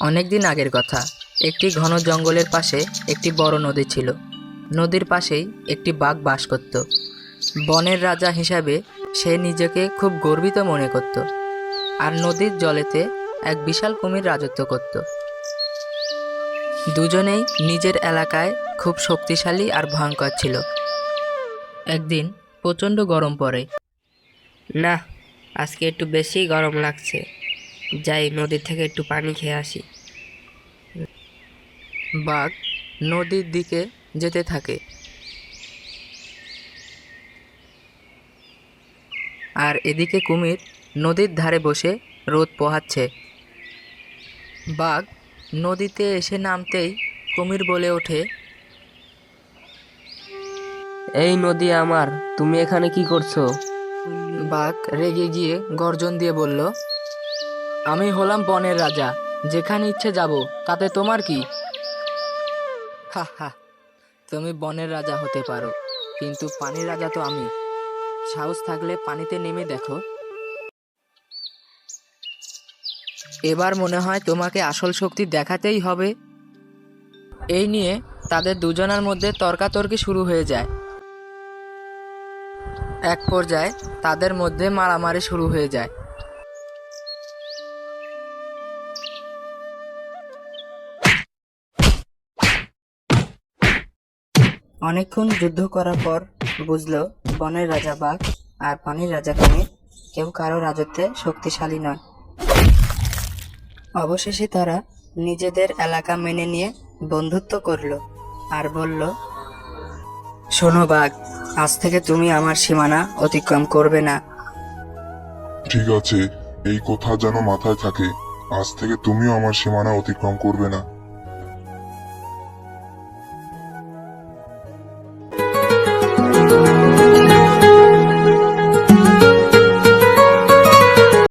অনেকদিন আগের কথা। একটি ঘন জঙ্গলের পাশে একটি বড় নদী ছিল। নদীর পাশেই একটি বাঘ বাস করত। বনের রাজা হিসাবে সে নিজেকে খুব গর্বিত মনে করত। আর নদীর জলেতে এক বিশাল কুমির রাজত্ব করত। দুজনেই নিজের এলাকায় খুব শক্তিশালী আর ভয়ঙ্কর ছিল। একদিন প্রচণ্ড গরম পড়ে। না, আজকে একটু বেশি গরম লাগছে। যাই নদী থেকে একটু পানি খেয়ে আসি। বাঘ নদীর দিকে যেতে থাকে, আর এদিকে কুমির নদীর ধারে বসে রোদ পোহাচ্ছে। বাঘ নদীতে এসে নামতেই কুমির বলে ওঠে, এই নদী আমার, তুমি এখানে কি করছো? বাঘ রেগে গিয়ে গর্জন দিয়ে বলল, আমি হলাম বনের রাজা, যেখানে ইচ্ছে যাব, তাতে তোমার কি? হা হা, তুমি বনের রাজা হতে পারো, কিন্তু পানির রাজা তো আমি। সাহস থাকলে পানিতে নেমে দেখো। এবার মনে হয় তোমাকে আসল শক্তি দেখাতেই হবে। এই নিয়ে তাদের দুজনের মধ্যে তর্কাতর্কি শুরু হয়ে যায়। এক পর্যায়ে তাদের মধ্যে মারামারি শুরু হয়ে যায়। অনেকক্ষণ যুদ্ধ করার পর বুঝলো বনের রাজা বাঘ আর পানির রাজা কুমির কেউ কারো রাজত্বে শক্তিশালী নয়। অবশেষে তারা নিজেদের এলাকা মেনে নিয়ে বন্ধুত্ব করলো আর বলল, শোনো বাঘ, আজ থেকে তুমি আমার সীমানা অতিক্রম করবে না। ঠিক আছে, এই কথা যেন মাথায় থাকে। আজ থেকে তুমিও আমার সীমানা অতিক্রম করবে না।